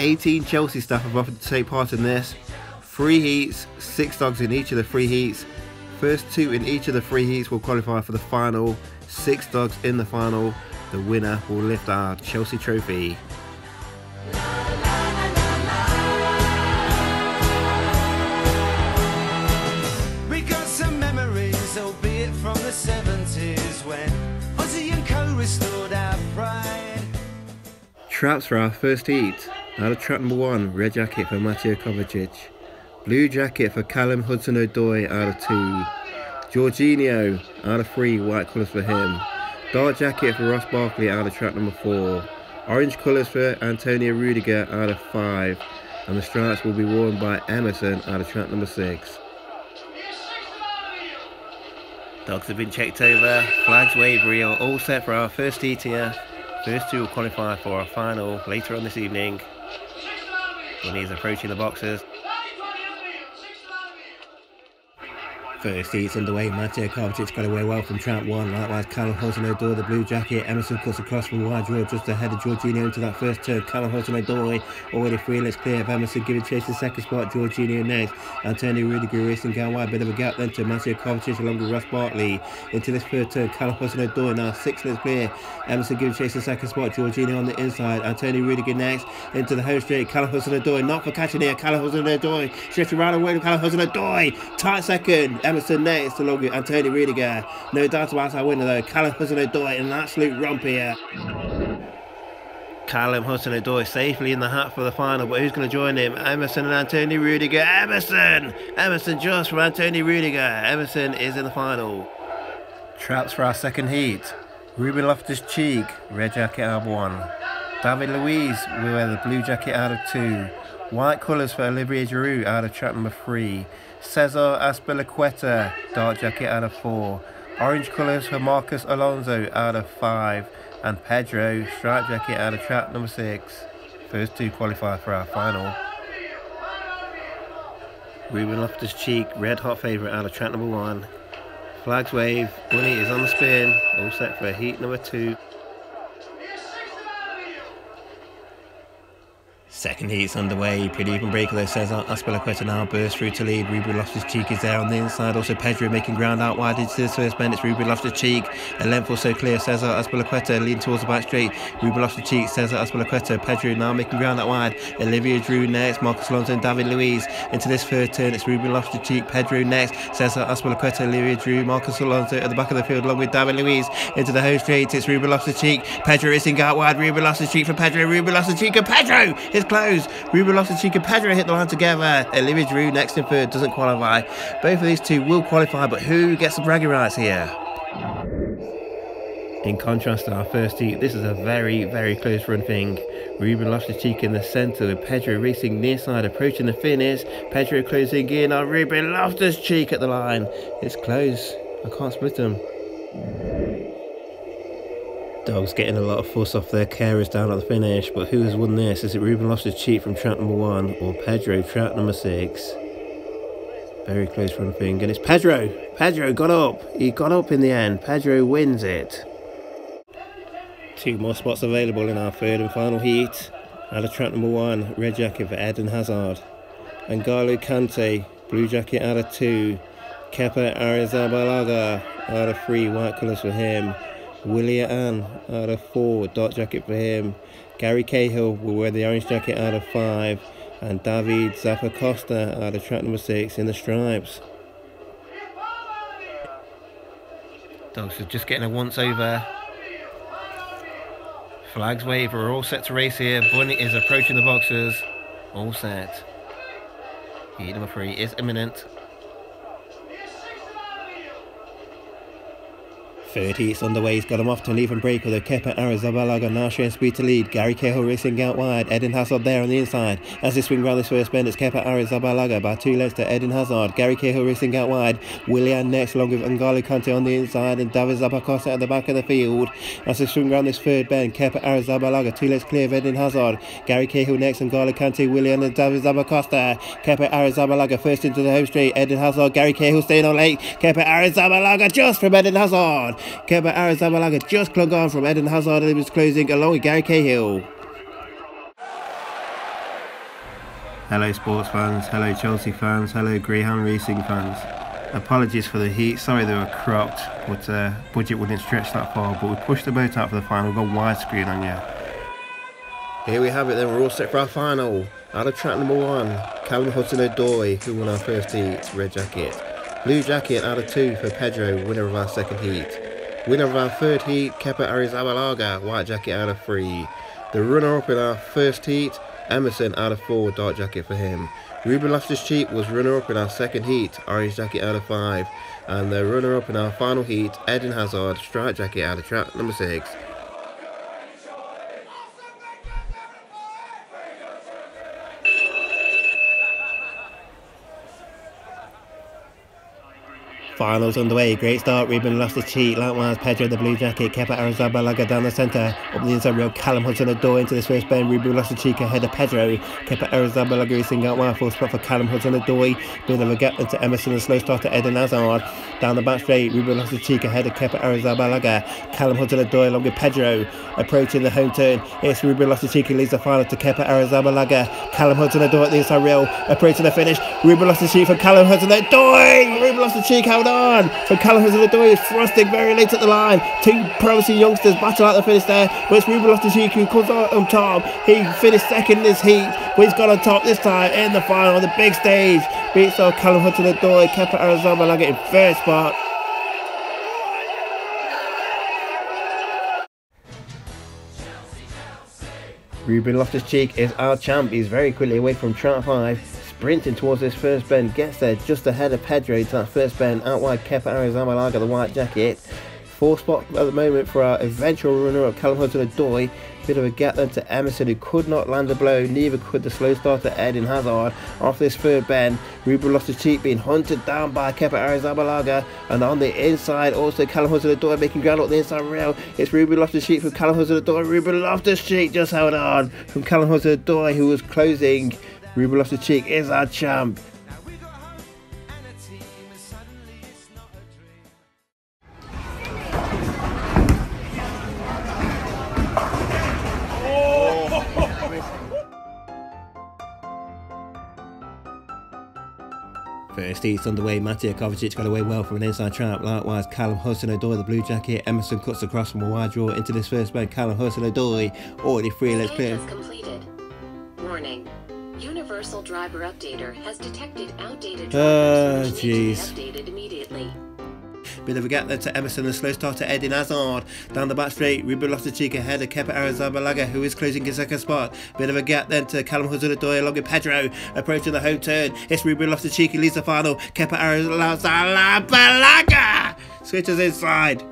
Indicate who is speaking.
Speaker 1: 18 Chelsea staff have offered to take part in this. 3 heats, 6 dogs in each of the 3 heats. First 2 in each of the 3 heats will qualify for the final. 6 dogs in the final. The winner will lift our Chelsea trophy.
Speaker 2: We got some memories, albeit from the 70s, when Ozzy and Co restored our pride.
Speaker 1: Traps for our first heat. Out of trap number 1, red jacket for Mateo Kovacic. Blue jacket for Callum Hudson-Odoi out of 2. Jorginho out of 3, white colours for him. Dark jacket for Ross Barkley out of trap number 4. Orange colours for Antonio Rudiger out of 5. And the stripes will be worn by Emerson out of trap number 6. Dogs have been checked over, flags waved, we are all set for our first heat here. First 2 will qualify for our final later on this evening. Bunny is approaching the boxes. First heat's underway. Mateo Kovacic got away well from trap 1. Likewise, Callum Hudson-Odoi, the blue jacket. Emerson cuts across from wide draw just ahead of Jorginho into that first turn. Callum Hudson-Odoi already 3 lets clear of Emerson, giving chase to second spot. Jorginho next. Antonio Rudiger racing out wide. Bit of a gap then to Mateo Kovacic along with Ross Barkley. Into this third turn, Callum Hudson-Odoi now 6 lets clear. Emerson giving chase to second spot. Jorginho on the inside. Antonio Rudiger next. Into the home straight. Callum Hudson-Odoi not for catching here. Callum Hudson-Odoi stretching right away to Callum Hudson-Odoi. Tight second. Emerson next along with Antonio Rudiger. No doubt about our winner though. Callum Hudson-Odoi in an absolute romp here. Callum Hudson-Odoi safely in the hat for the final, but who's going to join him? Emerson and Antonio Rudiger. Emerson just from Antonio Rudiger. Emerson is in the final. Traps for our second heat. Ruben Loftus-Cheek, red jacket out of 1. David Luiz will wear the blue jacket out of 2. White colours for Olivier Giroud out of trap number 3. Cesar Azpilicueta, dark jacket out of 4. Orange colours for Marcos Alonso out of 5. And Pedro, striped jacket out of trap number 6. First 2 qualify for our final. Ruben Loftus-Cheek, red hot favourite out of trap number 1. Flags wave, Bunny is on the spin, all set for heat number 2. Second heat's underway, pretty even breaker though. Cesar Azpilicueta now bursts through to lead. Ruben Loftus-Cheek is there on the inside. Also Pedro making ground out wide into this first bend. It's Ruben Loftus-Cheek, a length or so clear. Cesar Azpilicueta leading towards the back straight. Ruben Loftus-Cheek, Cesar Azpilicueta, Pedro now making ground out wide. Olivier Giroud next, Marcos Alonso and David Luiz. Into this third turn, it's Ruben Loftus-Cheek, Pedro next. Cesar Azpilicueta, Olivier Giroud, Marcos Alonso at the back of the field along with David Luiz. Into the home straight, it's Ruben Loftus-Cheek, Pedro racing out wide. Ruben Loftus-Cheek for Pedro, Ruben Loftus-Cheek and Pedro is close. Ruben Loftus-Cheek and Pedro hit the line together. Olivier Giroud next in third doesn't qualify. Both of these two will qualify, but who gets the bragging rights here? In contrast to our first heat, this is a very, very close run thing. Ruben Loftus-Cheek in the centre with Pedro racing near side, approaching the finish. Pedro closing in on Ruben Loftus-Cheek at the line. It's close. I can't split them. Dogs getting a lot of fuss off their carers down at the finish, but who has won this? Is it Ruben Loftus-Cheek from trap number 1 or Pedro trap number 6? Very close run thing, and it's Pedro. Pedro got up. He got up in the end. Pedro wins it. 2 more spots available in our third and final heat. Out of trap number 1, red jacket for Eden Hazard. N'Golo Kante, blue jacket out of 2. Kepa Arrizabalaga out of 3, white colours for him. Willian out of 4, dark jacket for him. Gary Cahill will wear the orange jacket out of 5. And David Zappacosta out of track number 6 in the stripes. Dogs are just getting a once over. Flags wave, we're all set to race here. Bunny is approaching the boxes. All set. Heat number 3 is imminent. Third heat's underway, he's got him off to an even break with a Kepa Arrizabalaga now showing speed to lead. Gary Cahill racing out wide, Eden Hazard there on the inside. As they swing round this first bend, it's Kepa Arrizabalaga by 2 lengths to Eden Hazard. Gary Cahill racing out wide, Willian next along with N'Golo Kante on the inside and David Zappacosta at the back of the field. As they swing round this third bend, Kepa Arrizabalaga 2 lengths clear of Eden Hazard. Gary Cahill next, N'Golo Kante, Willian and David Zappacosta. Kepa Arrizabalaga first into the home straight, Eden Hazard, Gary Cahill staying on late. Kepa Arrizabalaga just from Eden Hazard. Kepa Arrizabalaga just clung on from Eden Hazard and he was closing along with Gary Cahill. Hello sports fans, hello Chelsea fans, hello Greyhound racing fans. Apologies for the heat, sorry they were cropped, but budget wouldn't stretch that far, but we pushed the boat out for the final, we've got widescreen on you. Here we have it then, we're all set for our final. Out of track number 1, Callum Hudson-Odoi, who won our first heat, red jacket. Blue jacket out of 2 for Pedro, winner of our second heat. Winner of our third heat, Kepa Arrizabalaga, white jacket out of 3. The runner-up in our first heat, Emerson out of 4, dark jacket for him. Ruben Loftus-Cheek was runner-up in our second heat, orange jacket out of 5. And the runner-up in our final heat, Eden Hazard, striped jacket out of track number 6. Finals underway, great start, Ruben Loftus-Cheek, likewise Pedro the blue jacket, Kepa Arrizabalaga down the centre, up the inside rail, Callum Hudson-Odoi into this first bend, Ruben Loftus-Cheek ahead of Pedro, Kepa Arrizabalaga racing out wide, full spot for Callum Hudson-Odoi, bit of a gap into Emerson and slow start to Eden Hazard, down the back straight, Ruben Loftus-Cheek ahead of Kepa Arrizabalaga, Callum Hudson-Odoi along with Pedro, approaching the home turn, it's Ruben Loftus-Cheek who leads the final to Kepa Arrizabalaga, Callum Hudson-Odoi at the inside rail, approaching the finish, Ruben Loftus-Cheek for Callum Hudson-Odoi, Ruben Loftus-Cheek held on, so Callum Hudson-Odoi is thrusting very late at the line, 2 promising youngsters battle out the finish there, but it's Ruben Loftus-Cheek who comes out on top, he finished second in this heat, but he's got on top this time in the final on the big stage, beats out Callum Hudson-Odoi, Kepa Arrizabalaga in third spot. Ruben Loftus-Cheek is our champ, he's very quickly away from track 5, sprinting towards this first bend, gets there just ahead of Pedro to that first bend, out wide Kepa Arrizabalaga, the white jacket. 4th spot at the moment for our eventual runner-up Callum Hudson-Odoi, bit of a gap then to Emerson who could not land a blow, neither could the slow starter Eden Hazard. Off this third bend, Ruben Loftus-Cheek being hunted down by Kepa Arrizabalaga, and on the inside also Callum Hudson-Odoi making ground up the inside rail. It's Ruben Loftus-Cheek from Callum Hudson-Odoi, Ruben Loftus-Cheek just held on from Callum Hudson-Odoi who was closing. Ruben Loftus-Cheek is our champ. First heat's underway, Matej Kovacic got away well from an inside trap, likewise Callum Hudson-Odoi the blue jacket, Emerson cuts across from a wide draw into this first bend, Callum Hudson-Odoi already free, let's clear.
Speaker 3: Completed. Warning. Universal driver updater has detected outdated drivers which need to be updated immediately.
Speaker 1: Bit of a gap there to Emerson and slow start to Eden Hazard. Down the back straight, Ruben Loftus-Cheek ahead of Kepa Arrizabalaga who is closing his second spot. Bit of a gap then to Callum Hudson-Odoi along with Pedro. Approaching the home turn, it's Ruben Loftus-Cheek who leads the final. Kepa Arrizabalaga switches inside.